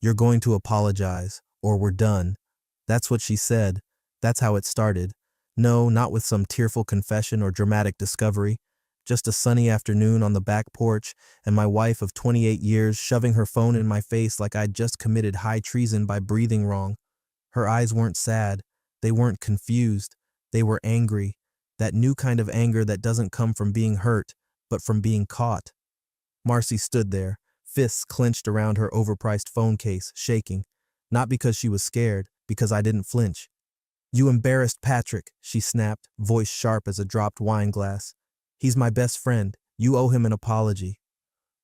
"You're going to apologize, or we're done." That's what she said. That's how it started. No, not with some tearful confession or dramatic discovery. Just a sunny afternoon on the back porch, and my wife of 28 years shoving her phone in my face like I'd just committed high treason by breathing wrong. Her eyes weren't sad. They weren't confused. They were angry. That new kind of anger that doesn't come from being hurt, but from being caught. Marcy stood there, fists clenched around her overpriced phone case, shaking. Not because she was scared, because I didn't flinch. "You embarrassed Patrick," she snapped, voice sharp as a dropped wine glass. "He's my best friend. You owe him an apology."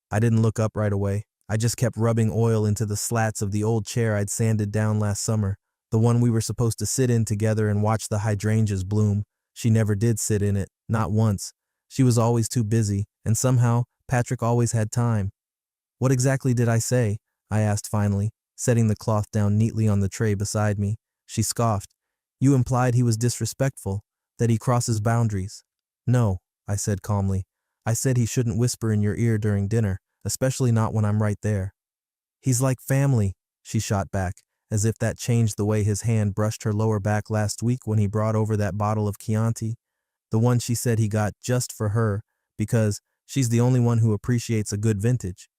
I didn't look up right away. I just kept rubbing oil into the slats of the old chair I'd sanded down last summer, the one we were supposed to sit in together and watch the hydrangeas bloom. She never did sit in it, not once. She was always too busy, and somehow Patrick always had time. "What exactly did I say?" I asked finally, setting the cloth down neatly on the tray beside me. She scoffed. "You implied he was disrespectful, that he crosses boundaries." "No," I said calmly. "I said he shouldn't whisper in your ear during dinner, especially not when I'm right there." "He's like family," she shot back, as if that changed the way his hand brushed her lower back last week when he brought over that bottle of Chianti, the one she said he got just for her, because she's the only one who appreciates a good vintage.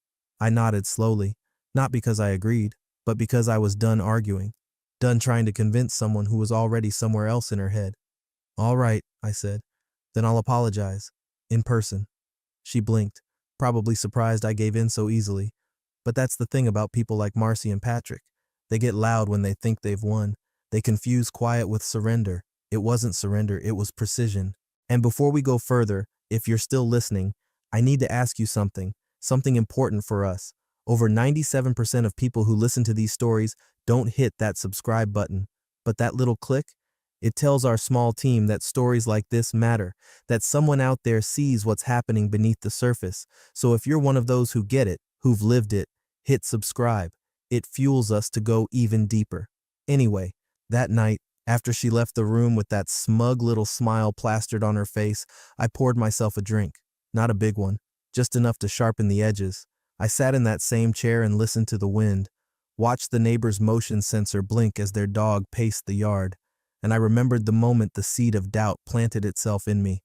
I nodded slowly, not because I agreed, but because I was done arguing, done trying to convince someone who was already somewhere else in her head. "All right," I said. "Then I'll apologize. In person." She blinked, probably surprised I gave in so easily. But that's the thing about people like Marcy and Patrick. They get loud when they think they've won. They confuse quiet with surrender. It wasn't surrender, it was precision. And before we go further, if you're still listening, I need to ask you something important for us. Over 97% of people who listen to these stories don't hit that subscribe button. But that little click, it tells our small team that stories like this matter, that someone out there sees what's happening beneath the surface. So if you're one of those who get it, who've lived it, hit subscribe. It fuels us to go even deeper. Anyway, that night, after she left the room with that smug little smile plastered on her face, I poured myself a drink. Not a big one, just enough to sharpen the edges. I sat in that same chair and listened to the wind, watched the neighbor's motion sensor blink as their dog paced the yard, and I remembered the moment the seed of doubt planted itself in me.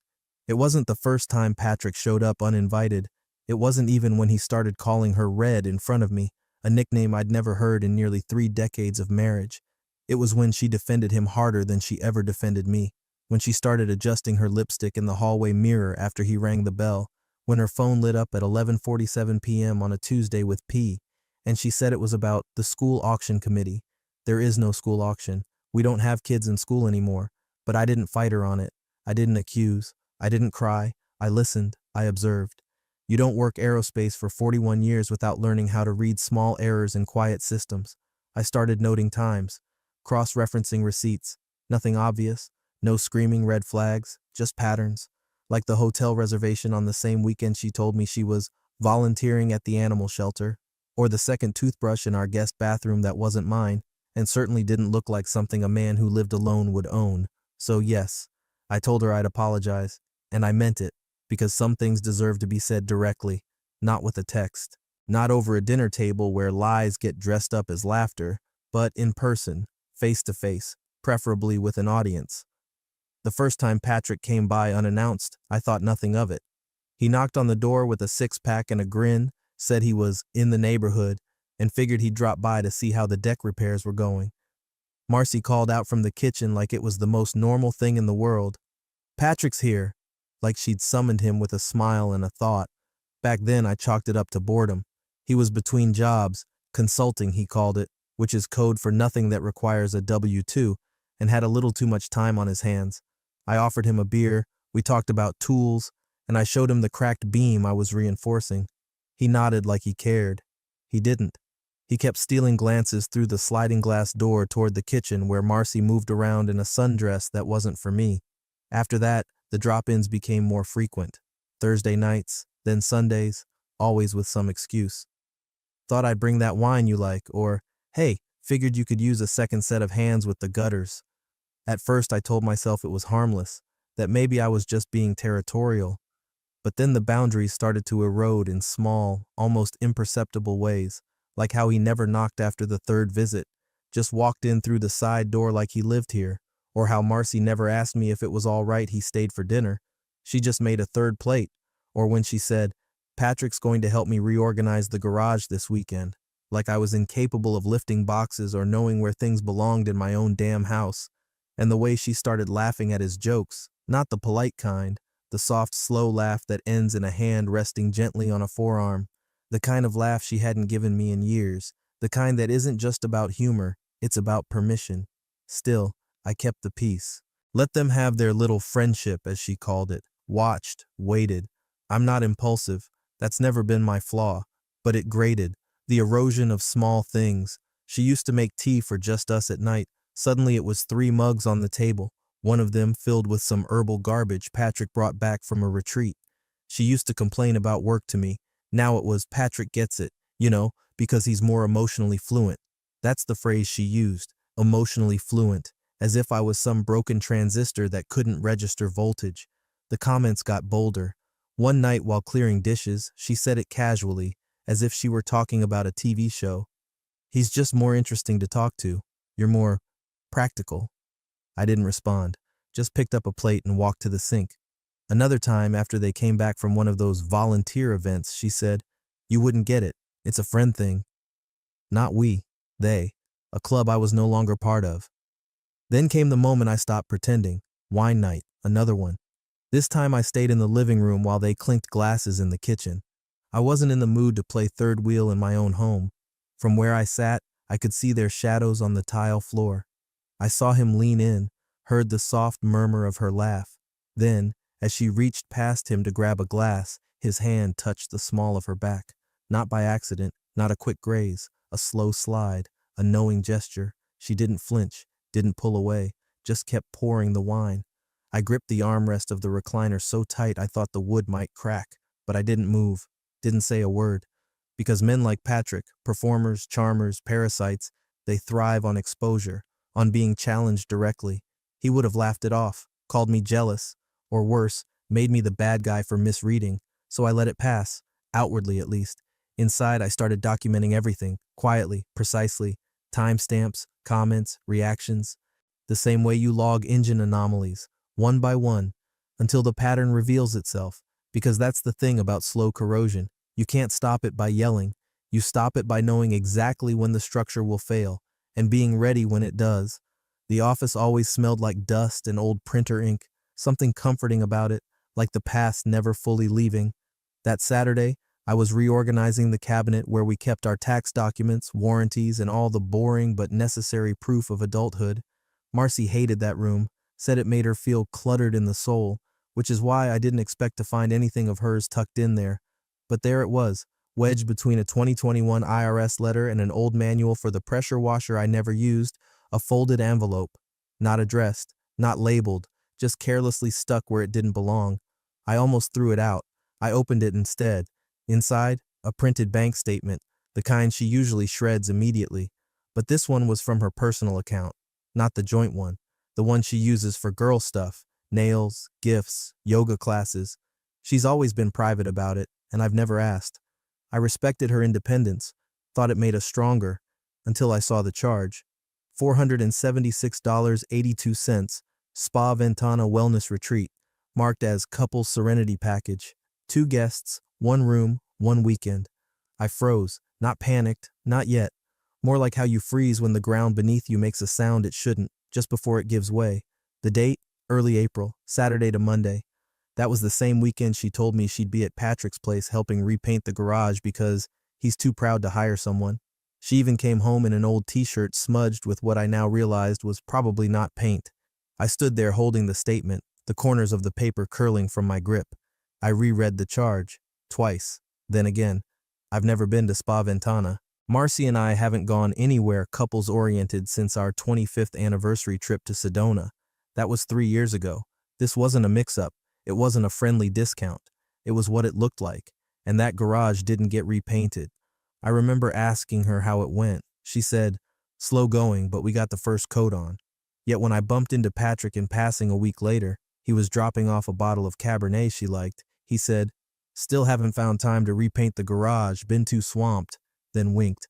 It wasn't the first time Patrick showed up uninvited. It wasn't even when he started calling her Red in front of me, a nickname I'd never heard in nearly 3 decades of marriage. It was when she defended him harder than she ever defended me, when she started adjusting her lipstick in the hallway mirror after he rang the bell, when her phone lit up at 11:47 p.m. on a Tuesday with P, and she said it was about the school auction committee. There is no school auction. We don't have kids in school anymore, but I didn't fight her on it. I didn't accuse. I didn't cry. I listened. I observed. You don't work aerospace for 41 years without learning how to read small errors in quiet systems. I started noting times, cross-referencing receipts. Nothing obvious, no screaming red flags, just patterns. Like the hotel reservation on the same weekend she told me she was volunteering at the animal shelter, or the second toothbrush in our guest bathroom that wasn't mine, and certainly didn't look like something a man who lived alone would own. So yes, I told her I'd apologize, and I meant it, because some things deserve to be said directly, not with a text, not over a dinner table where lies get dressed up as laughter, but in person, face to face, preferably with an audience. The first time Patrick came by unannounced, I thought nothing of it. He knocked on the door with a six-pack and a grin, said he was in the neighborhood, and figured he'd drop by to see how the deck repairs were going. Marcy called out from the kitchen like it was the most normal thing in the world. "Patrick's here," like she'd summoned him with a smile and a thought. Back then, I chalked it up to boredom. He was between jobs, consulting he called it, which is code for nothing that requires a W-2, and had a little too much time on his hands. I offered him a beer, we talked about tools, and I showed him the cracked beam I was reinforcing. He nodded like he cared. He didn't. He kept stealing glances through the sliding glass door toward the kitchen where Marcy moved around in a sundress that wasn't for me. After that, the drop-ins became more frequent. Thursday nights, then Sundays, always with some excuse. "Thought I'd bring that wine you like," or, "Hey, figured you could use a second set of hands with the gutters." At first I told myself it was harmless, that maybe I was just being territorial. But then the boundaries started to erode in small, almost imperceptible ways, like how he never knocked after the third visit, just walked in through the side door like he lived here, or how Marcy never asked me if it was all right he stayed for dinner. She just made a third plate, or when she said, "Patrick's going to help me reorganize the garage this weekend," like I was incapable of lifting boxes or knowing where things belonged in my own damn house. And the way she started laughing at his jokes, not the polite kind, the soft, slow laugh that ends in a hand resting gently on a forearm, the kind of laugh she hadn't given me in years, the kind that isn't just about humor, it's about permission. Still, I kept the peace. Let them have their little friendship, as she called it. Watched, waited. I'm not impulsive. That's never been my flaw. But it grated. The erosion of small things. She used to make tea for just us at night. Suddenly it was 3 mugs on the table, one of them filled with some herbal garbage Patrick brought back from a retreat. She used to complain about work to me. Now it was Patrick gets it, because he's more emotionally fluent. That's the phrase she used, emotionally fluent, as if I was some broken transistor that couldn't register voltage. The comments got bolder. One night while clearing dishes, she said it casually, as if she were talking about a TV show. "He's just more interesting to talk to. You're more practical." I didn't respond, just picked up a plate and walked to the sink. Another time, after they came back from one of those volunteer events, she said, "You wouldn't get it. It's a friend thing." Not we, they, a club I was no longer part of. Then came the moment I stopped pretending. Wine night, another one. This time I stayed in the living room while they clinked glasses in the kitchen. I wasn't in the mood to play third wheel in my own home. From where I sat, I could see their shadows on the tile floor. I saw him lean in, heard the soft murmur of her laugh. Then, as she reached past him to grab a glass, his hand touched the small of her back. Not by accident, not a quick graze, a slow slide, a knowing gesture. She didn't flinch, didn't pull away, just kept pouring the wine. I gripped the armrest of the recliner so tight I thought the wood might crack, but I didn't move, didn't say a word. Because men like Patrick, performers, charmers, parasites, they thrive on exposure, on being challenged directly. He would have laughed it off, called me jealous, or worse, made me the bad guy for misreading, so I let it pass, outwardly at least. Inside, I started documenting everything, quietly, precisely, timestamps, comments, reactions, the same way you log engine anomalies, one by one, until the pattern reveals itself, because that's the thing about slow corrosion. You can't stop it by yelling. You stop it by knowing exactly when the structure will fail, and being ready when it does. The office always smelled like dust and old printer ink, something comforting about it, like the past never fully leaving. That Saturday, I was reorganizing the cabinet where we kept our tax documents, warranties, and all the boring but necessary proof of adulthood. Marcy hated that room, said it made her feel cluttered in the soul, which is why I didn't expect to find anything of hers tucked in there. But there it was, wedged between a 2021 IRS letter and an old manual for the pressure washer I never used, a folded envelope. Not addressed, not labeled, just carelessly stuck where it didn't belong. I almost threw it out. I opened it instead. Inside, a printed bank statement, the kind she usually shreds immediately. But this one was from her personal account, not the joint one, the one she uses for girl stuff, nails, gifts, yoga classes. She's always been private about it, and I've never asked. I respected her independence, thought it made us stronger, until I saw the charge. $476.82, Spa Ventana Wellness Retreat, marked as Couple Serenity Package. 2 guests, 1 room, 1 weekend. I froze, not panicked, not yet. More like how you freeze when the ground beneath you makes a sound it shouldn't, just before it gives way. The date? Early April, Saturday to Monday. That was the same weekend she told me she'd be at Patrick's place helping repaint the garage because he's too proud to hire someone. She even came home in an old t-shirt smudged with what I now realized was probably not paint. I stood there holding the statement, the corners of the paper curling from my grip. I reread the charge, twice, then again. I've never been to Spa Ventana. Marcy and I haven't gone anywhere couples-oriented since our 25th anniversary trip to Sedona. That was 3 years ago. This wasn't a mix-up. It wasn't a friendly discount. It was what it looked like, and that garage didn't get repainted. I remember asking her how it went. She said, "Slow going, but we got the first coat on." Yet when I bumped into Patrick in passing a week later, he was dropping off a bottle of Cabernet she liked. He said, "Still haven't found time to repaint the garage, been too swamped," then winked.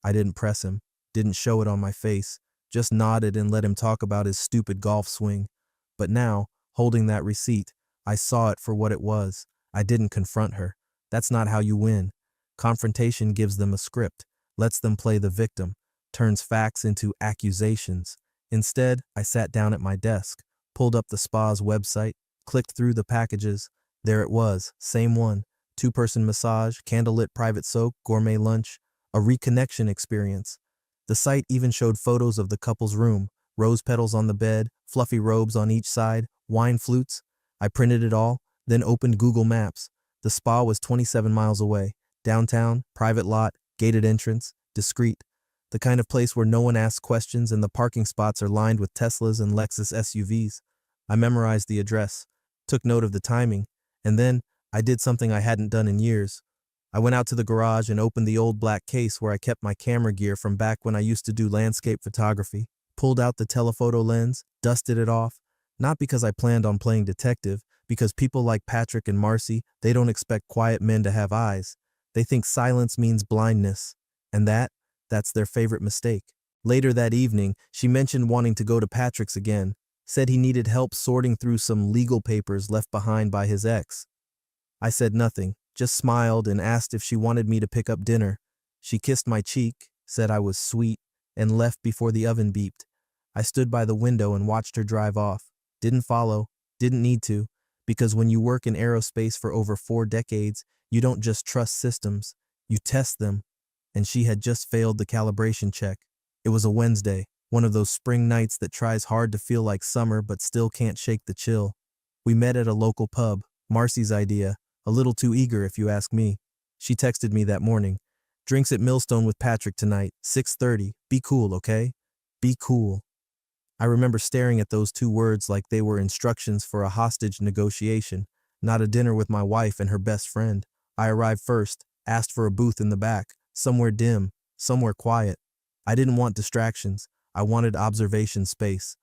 I didn't press him, didn't show it on my face, just nodded and let him talk about his stupid golf swing. But now, holding that receipt, I saw it for what it was. I didn't confront her. That's not how you win. Confrontation gives them a script, lets them play the victim, turns facts into accusations. Instead, I sat down at my desk, pulled up the spa's website, clicked through the packages. There it was, same one. 2-person massage, candlelit private soak, gourmet lunch, a reconnection experience. The site even showed photos of the couple's room, rose petals on the bed, fluffy robes on each side, wine flutes. I printed it all, then opened Google Maps. The spa was 27 miles away. Downtown, private lot, gated entrance, discreet. The kind of place where no one asks questions and the parking spots are lined with Teslas and Lexus SUVs. I memorized the address, took note of the timing, and then I did something I hadn't done in years. I went out to the garage and opened the old black case where I kept my camera gear from back when I used to do landscape photography, pulled out the telephoto lens, dusted it off, not because I planned on playing detective, because people like Patrick and Marcy, they don't expect quiet men to have eyes. They think silence means blindness, and that's their favorite mistake. Later that evening, she mentioned wanting to go to Patrick's again, said he needed help sorting through some legal papers left behind by his ex. I said nothing, just smiled and asked if she wanted me to pick up dinner. She kissed my cheek, said I was sweet, and left before the oven beeped. I stood by the window and watched her drive off. Didn't follow, didn't need to, because when you work in aerospace for over 4 decades, you don't just trust systems, you test them. And she had just failed the calibration check. It was a Wednesday, one of those spring nights that tries hard to feel like summer but still can't shake the chill. We met at a local pub, Marcy's idea, a little too eager if you ask me. She texted me that morning. Drinks at Millstone with Patrick tonight, 6:30. Be cool, okay? Be cool. I remember staring at those 2 words like they were instructions for a hostage negotiation, not a dinner with my wife and her best friend. I arrived first, asked for a booth in the back, somewhere dim, somewhere quiet. I didn't want distractions. I wanted observation space.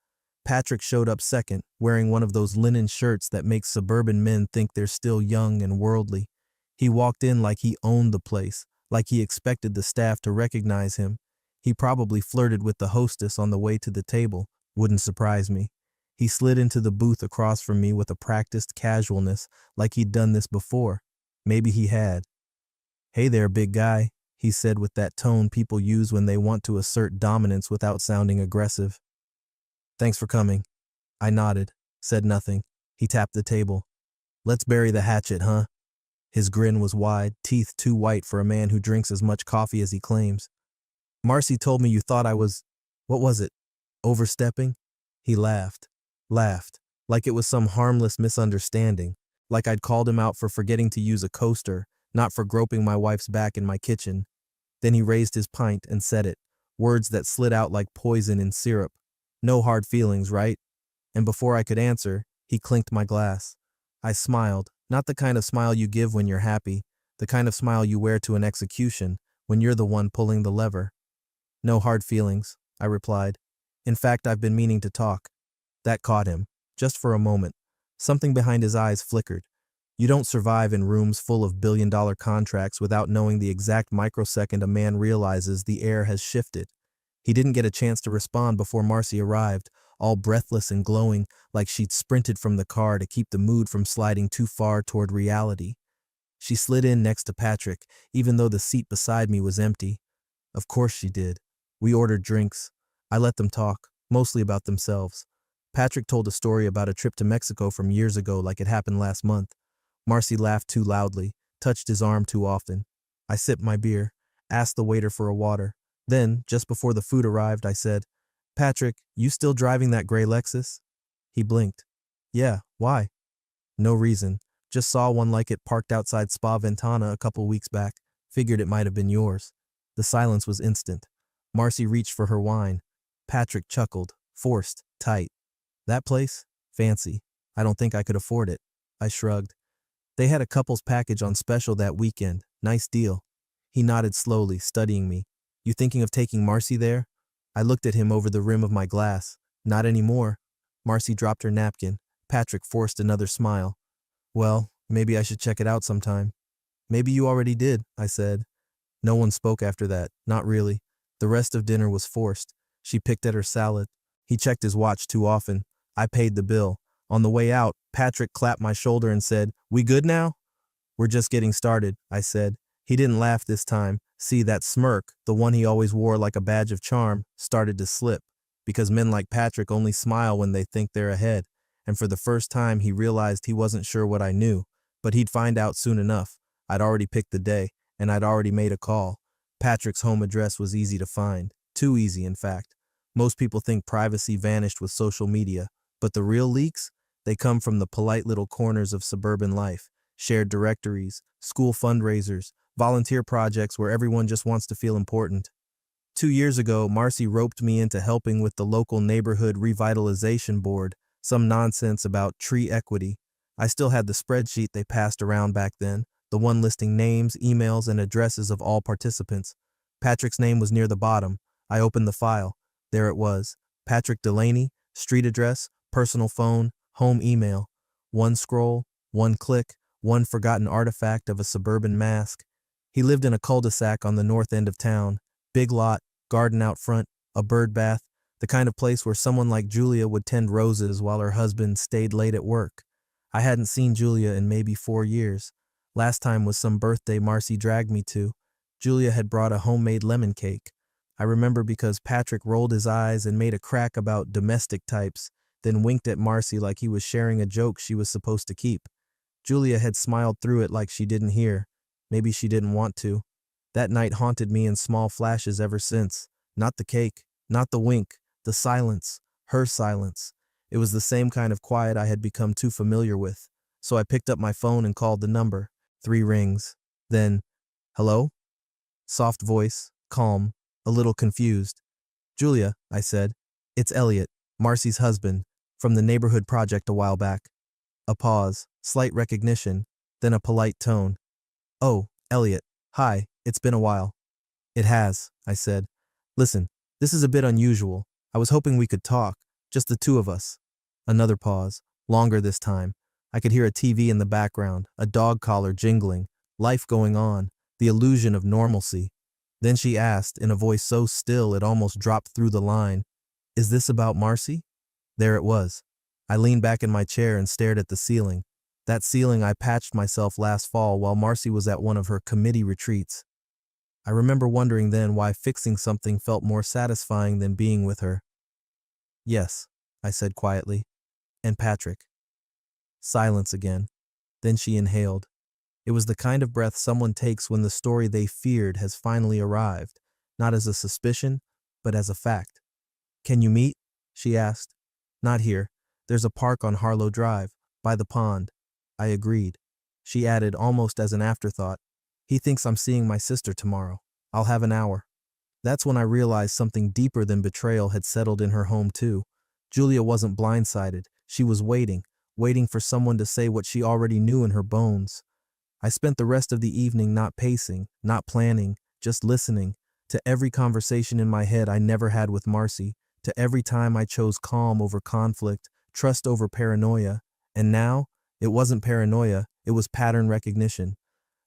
Patrick showed up second, wearing one of those linen shirts that make suburban men think they're still young and worldly. He walked in like he owned the place, like he expected the staff to recognize him. He probably flirted with the hostess on the way to the table. Wouldn't surprise me. He slid into the booth across from me with a practiced casualness, like he'd done this before. Maybe he had. "Hey there, big guy," he said with that tone people use when they want to assert dominance without sounding aggressive. "Thanks for coming." I nodded, said nothing. He tapped the table. "Let's bury the hatchet, huh?" His grin was wide, teeth too white for a man who drinks as much coffee as he claims. "Marcy told me you thought I was, what was it, overstepping?" He laughed, like it was some harmless misunderstanding, like I'd called him out for forgetting to use a coaster, not for groping my wife's back in my kitchen. Then he raised his pint and said it, words that slid out like poison in syrup. "No hard feelings, right?" And before I could answer, he clinked my glass. I smiled, not the kind of smile you give when you're happy, the kind of smile you wear to an execution, when you're the one pulling the lever. "No hard feelings," I replied. "In fact, I've been meaning to talk." That caught him, just for a moment. Something behind his eyes flickered. You don't survive in rooms full of billion-dollar contracts without knowing the exact microsecond a man realizes the air has shifted. He didn't get a chance to respond before Marcy arrived, all breathless and glowing, like she'd sprinted from the car to keep the mood from sliding too far toward reality. She slid in next to Patrick, even though the seat beside me was empty. Of course she did. We ordered drinks. I let them talk, mostly about themselves. Patrick told a story about a trip to Mexico from years ago like it happened last month. Marcy laughed too loudly, touched his arm too often. I sipped my beer, asked the waiter for a water. Then, just before the food arrived, I said, "Patrick, you still driving that gray Lexus?" He blinked. "Yeah, why?" "No reason. Just saw one like it parked outside Spa Ventana a couple weeks back. Figured it might have been yours." The silence was instant. Marcy reached for her wine. Patrick chuckled, forced, tight. "That place? Fancy. I don't think I could afford it." I shrugged. "They had a couple's package on special that weekend. Nice deal." He nodded slowly, studying me. "You thinking of taking Marcy there?" I looked at him over the rim of my glass. "Not anymore." Marcy dropped her napkin. Patrick forced another smile. "Well, maybe I should check it out sometime." "Maybe you already did," I said. No one spoke after that, not really. The rest of dinner was forced. She picked at her salad. He checked his watch too often. I paid the bill. On the way out, Patrick clapped my shoulder and said, "We good now?" "We're just getting started," I said. He didn't laugh this time. See, that smirk, the one he always wore like a badge of charm, started to slip, because men like Patrick only smile when they think they're ahead, and for the first time he realized he wasn't sure what I knew, but he'd find out soon enough. I'd already picked the day, and I'd already made a call. Patrick's home address was easy to find. Too easy, in fact. Most people think privacy vanished with social media, but the real leaks? They come from the polite little corners of suburban life, shared directories, school fundraisers, volunteer projects where everyone just wants to feel important. 2 years ago, Marcy roped me into helping with the local neighborhood revitalization board, some nonsense about tree equity. I still had the spreadsheet they passed around back then, the one listing names, emails, and addresses of all participants. Patrick's name was near the bottom. I opened the file. There it was. Patrick Delaney, street address, personal phone, home email. One scroll, one click, one forgotten artifact of a suburban mask. He lived in a cul-de-sac on the north end of town. Big lot, garden out front, a bird bath, the kind of place where someone like Julia would tend roses while her husband stayed late at work. I hadn't seen Julia in maybe 4 years. Last time was some birthday Marcy dragged me to. Julia had brought a homemade lemon cake. I remember because Patrick rolled his eyes and made a crack about domestic types, then winked at Marcy like he was sharing a joke she was supposed to keep. Julia had smiled through it like she didn't hear. Maybe she didn't want to. That night haunted me in small flashes ever since. Not the cake, not the wink, the silence, her silence. It was the same kind of quiet I had become too familiar with. So I picked up my phone and called the number. 3 rings. Then, "Hello?" Soft voice, calm, a little confused. "Julia," I said. "It's Elliot, Marcy's husband, from the neighborhood project a while back." A pause, slight recognition, then a polite tone. "Oh, Elliot. Hi, it's been a while." "It has," I said. "Listen, this is a bit unusual. I was hoping we could talk, just the two of us." Another pause, longer this time. I could hear a TV in the background, a dog collar jingling, life going on, the illusion of normalcy. Then she asked, in a voice so still it almost dropped through the line, "Is this about Marcy?" There it was. I leaned back in my chair and stared at the ceiling. That ceiling I patched myself last fall while Marcy was at one of her committee retreats. I remember wondering then why fixing something felt more satisfying than being with her. "Yes," I said quietly. "And Patrick." Silence again. Then she inhaled. It was the kind of breath someone takes when the story they feared has finally arrived, not as a suspicion, but as a fact. "Can you meet?" she asked. "Not here. There's a park on Harlow Drive, by the pond." I agreed. She added, almost as an afterthought, "He thinks I'm seeing my sister tomorrow. I'll have an hour." That's when I realized something deeper than betrayal had settled in her home too. Julia wasn't blindsided. She was waiting for someone to say what she already knew in her bones. I spent the rest of the evening not pacing, not planning, just listening, to every conversation in my head I never had with Marcy, to every time I chose calm over conflict, trust over paranoia. And now, it wasn't paranoia, it was pattern recognition.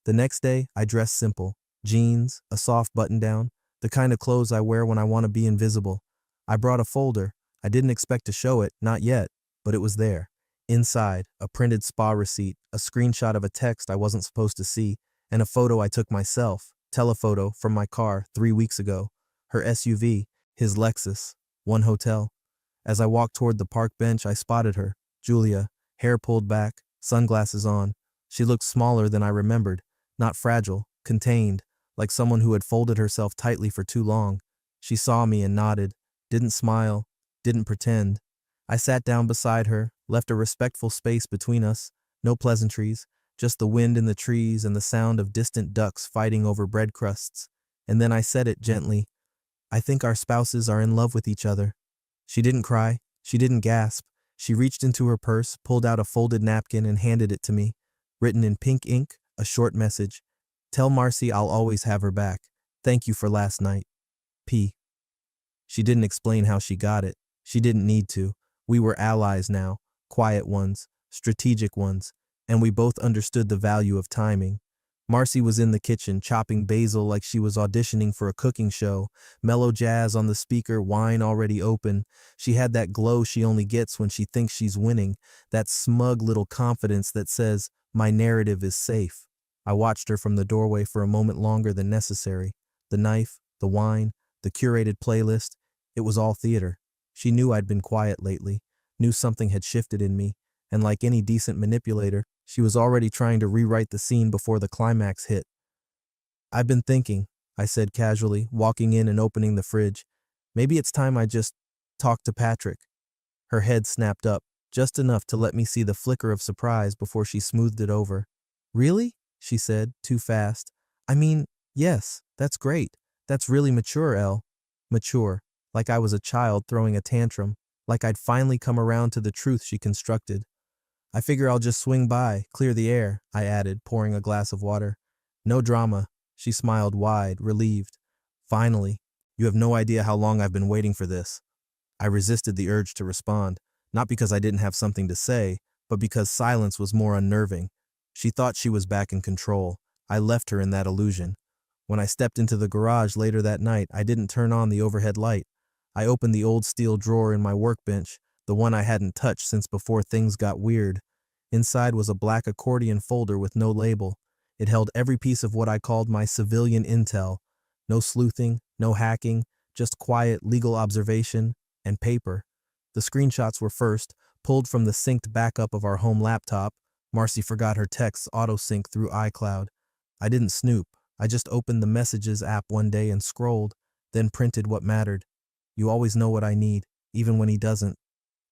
The next day, I dressed simple. Jeans, a soft button-down, the kind of clothes I wear when I want to be invisible. I brought a folder. I didn't expect to show it, not yet, but it was there. Inside, a printed spa receipt, a screenshot of a text I wasn't supposed to see, and a photo I took myself, telephoto, from my car 3 weeks ago. Her SUV, his Lexus, one hotel. As I walked toward the park bench, I spotted her, Julia, hair pulled back, sunglasses on. She looked smaller than I remembered, not fragile, contained, like someone who had folded herself tightly for too long. She saw me and nodded, didn't smile, didn't pretend. I sat down beside her, left a respectful space between us, no pleasantries, just the wind in the trees and the sound of distant ducks fighting over bread crusts. And then I said it gently, "I think our spouses are in love with each other." She didn't cry, she didn't gasp. She reached into her purse, pulled out a folded napkin and handed it to me. Written in pink ink, a short message. "Tell Marcy I'll always have her back. Thank you for last night. P." She didn't explain how she got it. She didn't need to. We were allies now, quiet ones, strategic ones, and we both understood the value of timing. Marcy was in the kitchen, chopping basil like she was auditioning for a cooking show, mellow jazz on the speaker, wine already open. She had that glow she only gets when she thinks she's winning, that smug little confidence that says, "My narrative is safe." I watched her from the doorway for a moment longer than necessary. The knife, the wine, the curated playlist, it was all theater. She knew I'd been quiet lately, knew something had shifted in me, and like any decent manipulator, she was already trying to rewrite the scene before the climax hit. "I've been thinking," I said casually, walking in and opening the fridge. "Maybe it's time I just talked to Patrick." Her head snapped up, just enough to let me see the flicker of surprise before she smoothed it over. "Really?" she said, too fast. "I mean, yes, that's great. That's really mature, Elle." Mature, like I was a child throwing a tantrum, like I'd finally come around to the truth she constructed. "I figure I'll just swing by, clear the air," I added, pouring a glass of water. "No drama." She smiled wide, relieved. "Finally. You have no idea how long I've been waiting for this." I resisted the urge to respond, not because I didn't have something to say, but because silence was more unnerving. She thought she was back in control. I left her in that illusion. When I stepped into the garage later that night, I didn't turn on the overhead light. I opened the old steel drawer in my workbench, the one I hadn't touched since before things got weird. Inside was a black accordion folder with no label. It held every piece of what I called my civilian intel. No sleuthing, no hacking, just quiet legal observation and paper. The screenshots were first, pulled from the synced backup of our home laptop. Marcy forgot her texts auto-sync through iCloud. I didn't snoop. I just opened the Messages app one day and scrolled, then printed what mattered. "You always know what I need, even when he doesn't."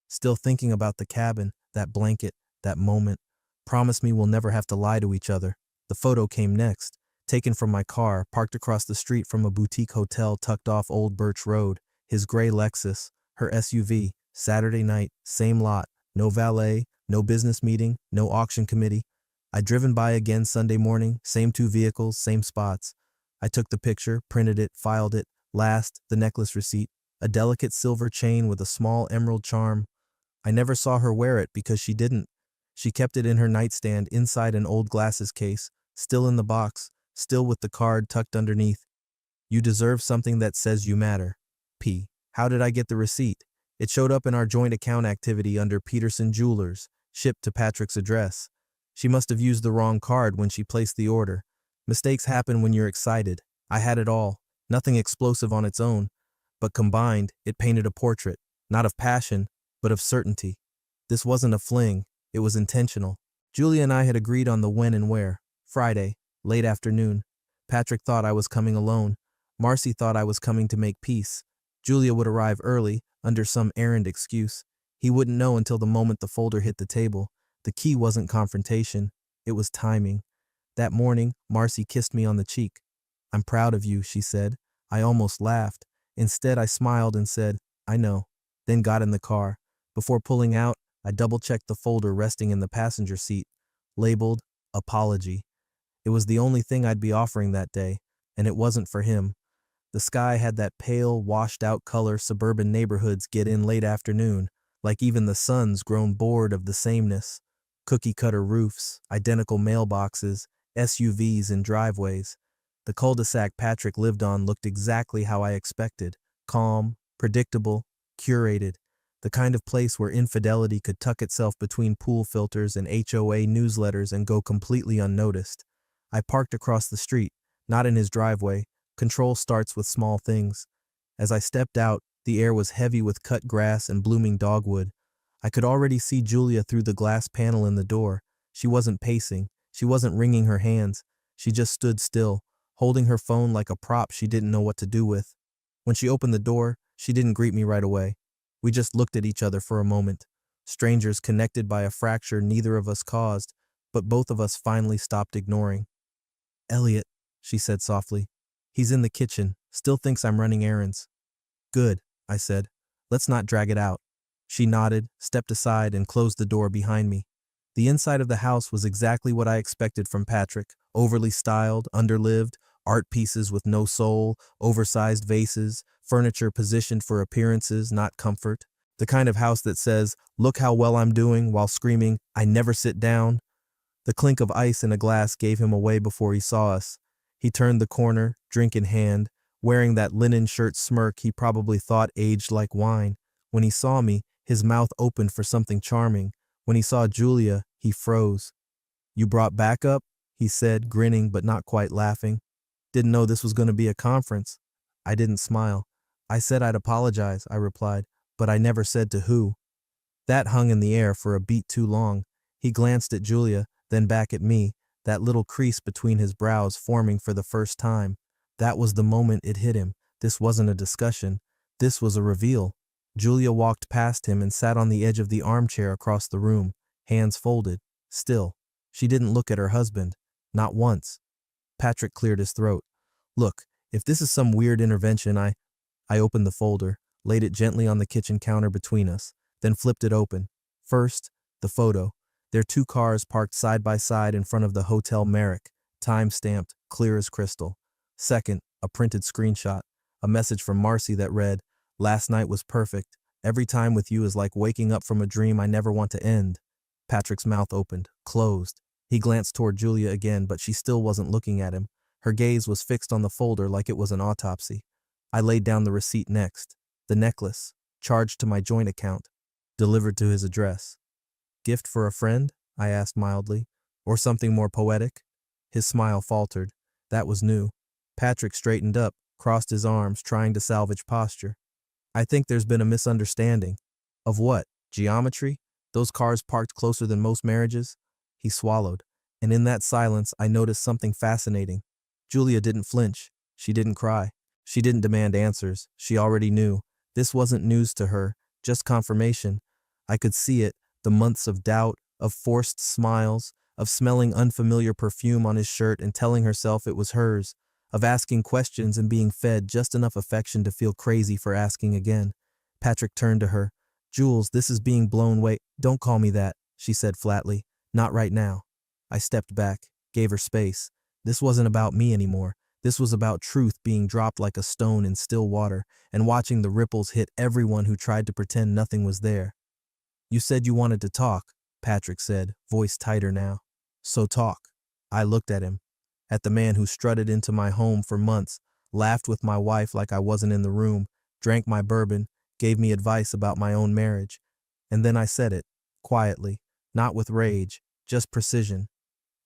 Still thinking about the cabin, that blanket, that moment. Promise me we'll never have to lie to each other. The photo came next, taken from my car, parked across the street from a boutique hotel tucked off Old Birch Road. His gray Lexus, her SUV, Saturday night, same lot, no valet, no business meeting, no auction committee. I'd driven by again Sunday morning, same two vehicles, same spots. I took the picture, printed it, filed it. Last, the necklace receipt, a delicate silver chain with a small emerald charm. I never saw her wear it because she didn't. She kept it in her nightstand inside an old glasses case, still in the box, still with the card tucked underneath. "You deserve something that says you matter." P. How did I get the receipt? It showed up in our joint account activity under Peterson Jewelers, shipped to Patrick's address. She must have used the wrong card when she placed the order. Mistakes happen when you're excited. I had it all, nothing explosive on its own, but combined, it painted a portrait, not of passion, but of certainty. This wasn't a fling, it was intentional. Julia and I had agreed on the when and where. Friday, late afternoon. Patrick thought I was coming alone. Marcy thought I was coming to make peace. Julia would arrive early, under some errand excuse. He wouldn't know until the moment the folder hit the table. The key wasn't confrontation, it was timing. That morning, Marcy kissed me on the cheek. "I'm proud of you," she said. I almost laughed. Instead, I smiled and said, "I know," then got in the car. Before pulling out, I double-checked the folder resting in the passenger seat, labeled apology. It was the only thing I'd be offering that day, and it wasn't for him. The sky had that pale, washed-out color suburban neighborhoods get in late afternoon, like even the sun's grown bored of the sameness. Cookie-cutter roofs, identical mailboxes, SUVs in driveways. The cul-de-sac Patrick lived on looked exactly how I expected, calm, predictable, curated. The kind of place where infidelity could tuck itself between pool filters and HOA newsletters and go completely unnoticed. I parked across the street, not in his driveway. Control starts with small things. As I stepped out, the air was heavy with cut grass and blooming dogwood. I could already see Julia through the glass panel in the door. She wasn't pacing. She wasn't wringing her hands. She just stood still, holding her phone like a prop she didn't know what to do with. When she opened the door, she didn't greet me right away. We just looked at each other for a moment. Strangers connected by a fracture neither of us caused, but both of us finally stopped ignoring. "Elliot," she said softly. "He's in the kitchen, still thinks I'm running errands." "Good," I said. "Let's not drag it out." She nodded, stepped aside, and closed the door behind me. The inside of the house was exactly what I expected from Patrick. Overly styled, underlived, art pieces with no soul, oversized vases, furniture positioned for appearances, not comfort. The kind of house that says, "Look how well I'm doing," while screaming, "I never sit down." The clink of ice in a glass gave him away before he saw us. He turned the corner, drink in hand, wearing that linen shirt smirk he probably thought aged like wine. When he saw me, his mouth opened for something charming. When he saw Julia, he froze. "You brought backup?" he said, grinning but not quite laughing. "Didn't know this was going to be a conference." I didn't smile. "I said I'd apologize," I replied, "but I never said to who." That hung in the air for a beat too long. He glanced at Julia, then back at me, that little crease between his brows forming for the first time. That was the moment it hit him. This wasn't a discussion. This was a reveal. Julia walked past him and sat on the edge of the armchair across the room, hands folded, still. She didn't look at her husband. Not once. Patrick cleared his throat. "Look, if this is some weird intervention, I opened the folder, laid it gently on the kitchen counter between us, then flipped it open. First, the photo. Their two cars parked side by side in front of the Hotel Merrick, time-stamped, clear as crystal. Second, a printed screenshot, a message from Marcy that read, "Last night was perfect. Every time with you is like waking up from a dream I never want to end." Patrick's mouth opened, closed. He glanced toward Julia again, but she still wasn't looking at him. Her gaze was fixed on the folder like it was an autopsy. I laid down the receipt next. The necklace, charged to my joint account, delivered to his address. "Gift for a friend?" I asked mildly. "Or something more poetic?" His smile faltered. That was new. Patrick straightened up, crossed his arms, trying to salvage posture. "I think there's been a misunderstanding." "Of what? Geometry? Those cars parked closer than most marriages?" He swallowed, and in that silence I noticed something fascinating. Julia didn't flinch. She didn't cry. She didn't demand answers. She already knew. This wasn't news to her, just confirmation. I could see it, the months of doubt, of forced smiles, of smelling unfamiliar perfume on his shirt and telling herself it was hers, of asking questions and being fed just enough affection to feel crazy for asking again. Patrick turned to her. "Jules, this is being blown way." "Don't call me that," she said flatly. "Not right now." I stepped back, gave her space. This wasn't about me anymore. This was about truth being dropped like a stone in still water and watching the ripples hit everyone who tried to pretend nothing was there. "You said you wanted to talk," Patrick said, voice tighter now. "So talk." I looked at him, at the man who strutted into my home for months, laughed with my wife like I wasn't in the room, drank my bourbon, gave me advice about my own marriage. And then I said it, quietly, not with rage, just precision.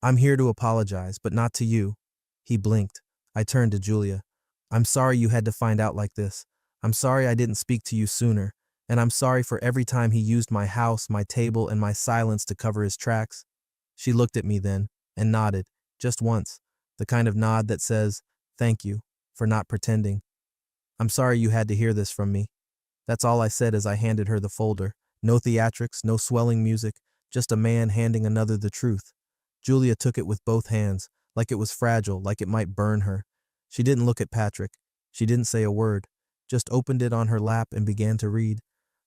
"I'm here to apologize, but not to you." He blinked. I turned to Julia. "I'm sorry you had to find out like this. I'm sorry I didn't speak to you sooner. And I'm sorry for every time he used my house, my table, and my silence to cover his tracks." She looked at me then, and nodded, just once, the kind of nod that says, "Thank you, for not pretending." "I'm sorry you had to hear this from me." That's all I said as I handed her the folder. No theatrics, no swelling music, just a man handing another the truth. Julia took it with both hands, like it was fragile, like it might burn her. She didn't look at Patrick. She didn't say a word, just opened it on her lap and began to read.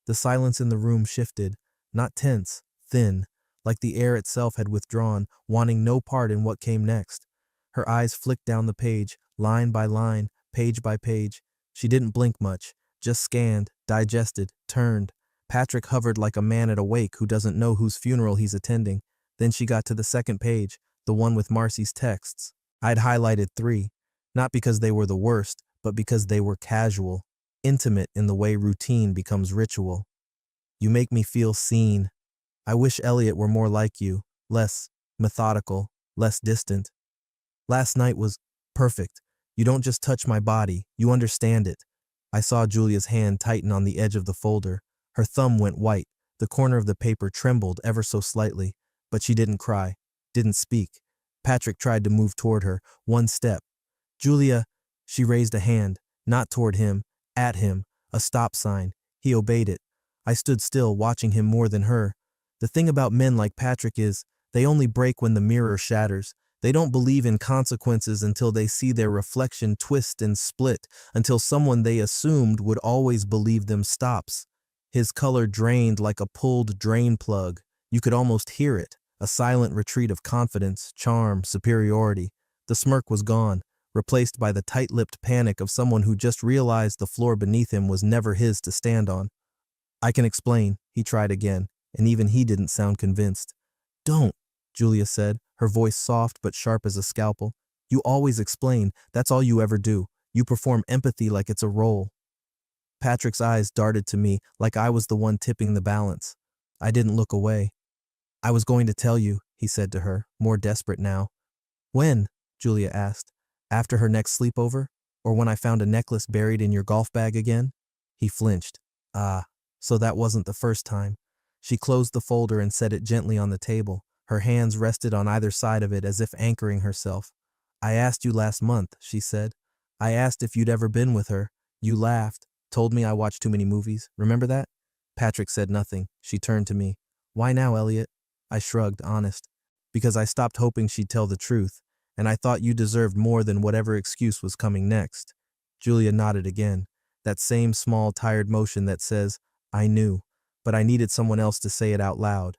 The silence in the room shifted, not tense, thin, like the air itself had withdrawn, wanting no part in what came next. Her eyes flicked down the page, line by line, page by page. She didn't blink much, just scanned, digested, turned. Patrick hovered like a man at a wake who doesn't know whose funeral he's attending. Then she got to the second page, the one with Marcy's texts. I'd highlighted 3, not because they were the worst, but because they were casual, intimate in the way routine becomes ritual. "You make me feel seen. I wish Elliot were more like you, less methodical, less distant. Last night was perfect. You don't just touch my body, you understand it." I saw Julia's hand tighten on the edge of the folder. Her thumb went white. The corner of the paper trembled ever so slightly, but she didn't cry, didn't speak. Patrick tried to move toward her, one step. "Julia," she raised a hand, not toward him, at him, a stop sign. He obeyed it. I stood still, watching him more than her. The thing about men like Patrick is, they only break when the mirror shatters. They don't believe in consequences until they see their reflection twist and split, until someone they assumed would always believe them stops. His color drained like a pulled drain plug. You could almost hear it, a silent retreat of confidence, charm, superiority. The smirk was gone, replaced by the tight-lipped panic of someone who just realized the floor beneath him was never his to stand on. "I can explain," he tried again, and even he didn't sound convinced. "Don't," Julia said, her voice soft but sharp as a scalpel. You always explain, that's all you ever do. You perform empathy like it's a role. Patrick's eyes darted to me like I was the one tipping the balance. I didn't look away. I was going to tell you, he said to her, more desperate now. When? Julia asked. After her next sleepover? Or when I found a necklace buried in your golf bag again? He flinched. Ah, so that wasn't the first time. She closed the folder and set it gently on the table. Her hands rested on either side of it as if anchoring herself. I asked you last month, she said. I asked if you'd ever been with her. You laughed, told me I watched too many movies. Remember that? Patrick said nothing. She turned to me. Why now, Elliot? I shrugged, honest. Because I stopped hoping she'd tell the truth, and I thought you deserved more than whatever excuse was coming next. Julia nodded again. That same small, tired motion that says, I knew, but I needed someone else to say it out loud.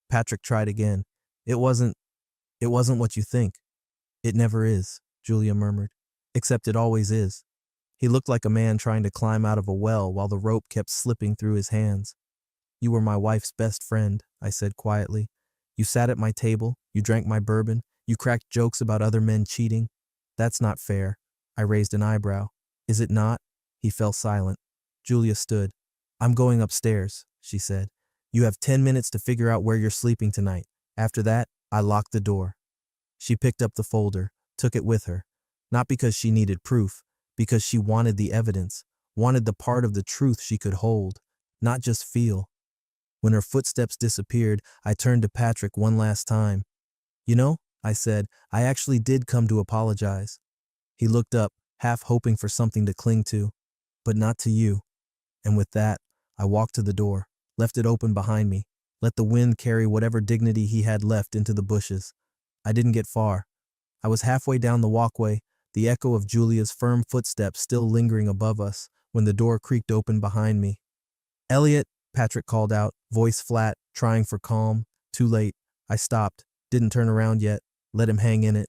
Patrick tried again. It wasn't what you think. It never is, Julia murmured. Except it always is. He looked like a man trying to climb out of a well while the rope kept slipping through his hands. You were my wife's best friend, I said quietly. You sat at my table, you drank my bourbon, you cracked jokes about other men cheating. That's not fair. I raised an eyebrow. Is it not? He fell silent. Julia stood. I'm going upstairs, she said. You have 10 minutes to figure out where you're sleeping tonight. After that, I locked the door. She picked up the folder, took it with her. Not because she needed proof, because she wanted the evidence, wanted the part of the truth she could hold, not just feel. When her footsteps disappeared, I turned to Patrick one last time. You know, I said, I actually did come to apologize. He looked up, half hoping for something to cling to, but not to you. And with that, I walked to the door, left it open behind me, let the wind carry whatever dignity he had left into the bushes. I didn't get far. I was halfway down the walkway, the echo of Julia's firm footsteps still lingering above us, when the door creaked open behind me. Elliot, Patrick called out, voice flat, trying for calm. Too late. I stopped, didn't turn around yet, let him hang in it.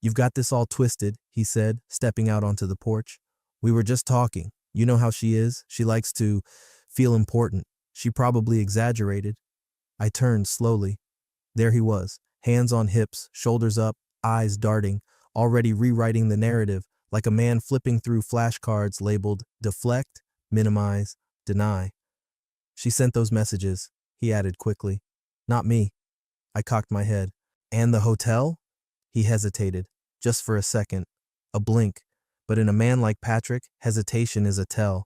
You've got this all twisted, he said, stepping out onto the porch. We were just talking. You know how she is. She likes to feel important. She probably exaggerated. I turned slowly. There he was, hands on hips, shoulders up, eyes darting, already rewriting the narrative, like a man flipping through flashcards labeled deflect, minimize, deny. She sent those messages, he added quickly. Not me. I cocked my head. And the hotel? He hesitated, just for a second, a blink. But in a man like Patrick, hesitation is a tell.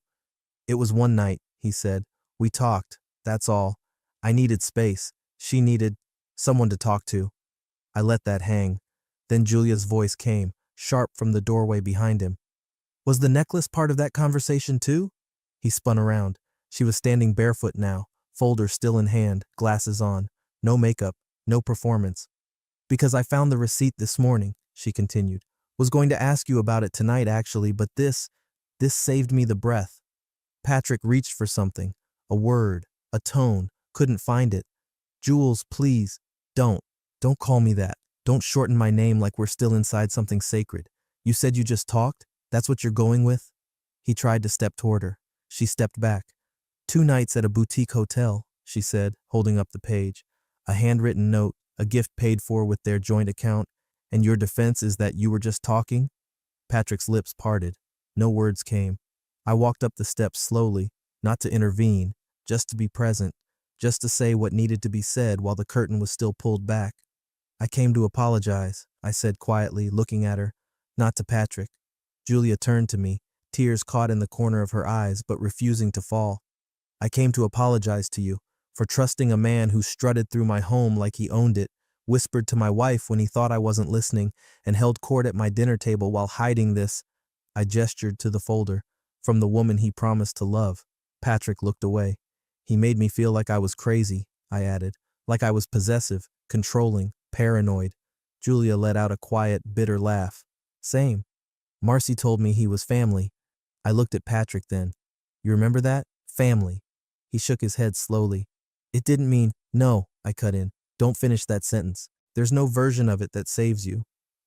It was one night, he said. We talked, that's all. I needed space. She needed someone to talk to. I let that hang. Then Julia's voice came, sharp from the doorway behind him. Was the necklace part of that conversation too? He spun around. She was standing barefoot now, folder still in hand, glasses on. No makeup, no performance. Because I found the receipt this morning, she continued. Was going to ask you about it tonight actually, but this saved me the breath. Patrick reached for something, a word, a tone, couldn't find it. Jules, please, don't call me that. Don't shorten my name like we're still inside something sacred. You said you just talked? That's what you're going with? He tried to step toward her. She stepped back. 2 nights at a boutique hotel, she said, holding up the page. A handwritten note, a gift paid for with their joint account, and your defense is that you were just talking? Patrick's lips parted. No words came. I walked up the steps slowly, not to intervene, just to be present, just to say what needed to be said while the curtain was still pulled back. I came to apologize, I said quietly, looking at her, not to Patrick. Julia turned to me, tears caught in the corner of her eyes but refusing to fall. I came to apologize to you for trusting a man who strutted through my home like he owned it, whispered to my wife when he thought I wasn't listening, and held court at my dinner table while hiding this. I gestured to the folder, from the woman he promised to love. Patrick looked away. He made me feel like I was crazy, I added, like I was possessive, controlling, paranoid. Julia let out a quiet, bitter laugh. Same. Marcy told me he was family. I looked at Patrick then. You remember that? Family. He shook his head slowly. It didn't mean, no, I cut in. Don't finish that sentence. There's no version of it that saves you.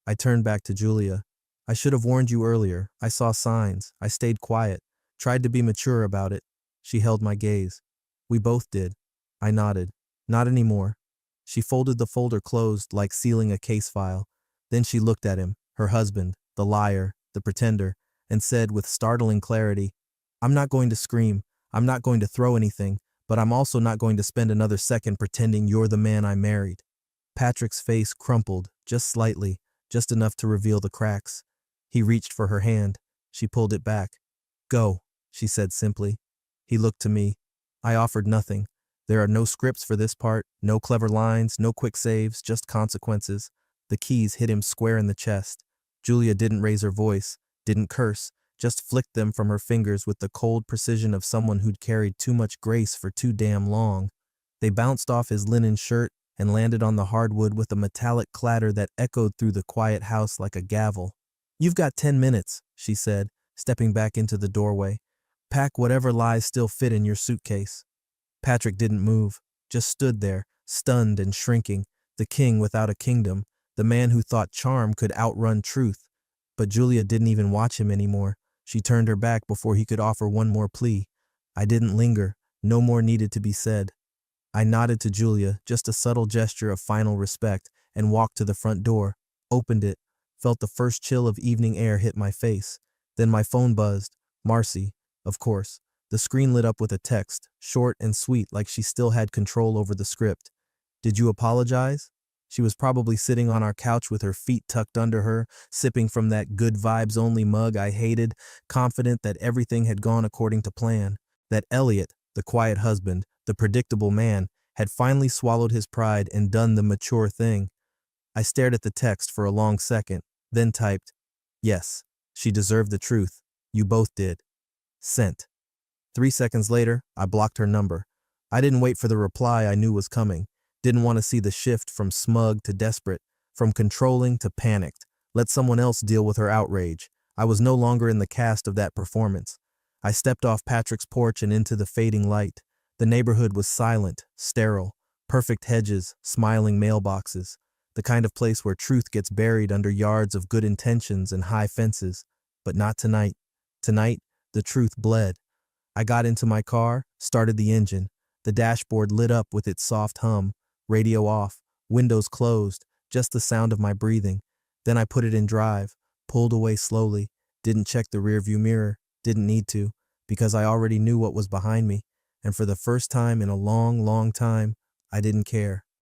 I turned back to Julia. I should have warned you earlier. I saw signs. I stayed quiet. Tried to be mature about it. She held my gaze. We both did. I nodded. Not anymore. She folded the folder closed like sealing a case file. Then she looked at him, her husband, the liar, the pretender, and said with startling clarity, "I'm not going to scream, I'm not going to throw anything, but I'm also not going to spend another second pretending you're the man I married." Patrick's face crumpled, just slightly, just enough to reveal the cracks. He reached for her hand. She pulled it back. "Go," she said simply. He looked to me. I offered nothing. There are no scripts for this part, no clever lines, no quick saves, just consequences. The keys hit him square in the chest. Julia didn't raise her voice, didn't curse, just flicked them from her fingers with the cold precision of someone who'd carried too much grace for too damn long. They bounced off his linen shirt and landed on the hardwood with a metallic clatter that echoed through the quiet house like a gavel. "You've got 10 minutes, she said, stepping back into the doorway. "Pack whatever lies still fit in your suitcase." Patrick didn't move, just stood there, stunned and shrinking, the king without a kingdom, the man who thought charm could outrun truth. But Julia didn't even watch him anymore. She turned her back before he could offer one more plea. I didn't linger. No more needed to be said. I nodded to Julia, just a subtle gesture of final respect, and walked to the front door, opened it, felt the first chill of evening air hit my face. Then my phone buzzed. Marcy, of course. The screen lit up with a text, short and sweet like she still had control over the script. "Did you apologize?" She was probably sitting on our couch with her feet tucked under her, sipping from that good vibes only mug I hated, confident that everything had gone according to plan, that Elliot, the quiet husband, the predictable man, had finally swallowed his pride and done the mature thing. I stared at the text for a long second, then typed, "Yes, she deserved the truth. You both did." Sent. 3 seconds later, I blocked her number. I didn't wait for the reply I knew was coming. Didn't want to see the shift from smug to desperate, from controlling to panicked. Let someone else deal with her outrage. I was no longer in the cast of that performance. I stepped off Patrick's porch and into the fading light. The neighborhood was silent, sterile, perfect hedges, smiling mailboxes, the kind of place where truth gets buried under yards of good intentions and high fences. But not tonight. Tonight, the truth bled. I got into my car, started the engine. The dashboard lit up with its soft hum, radio off, windows closed, just the sound of my breathing. Then I put it in drive, pulled away slowly, didn't check the rearview mirror, didn't need to, because I already knew what was behind me, and for the first time in a long, long time, I didn't care.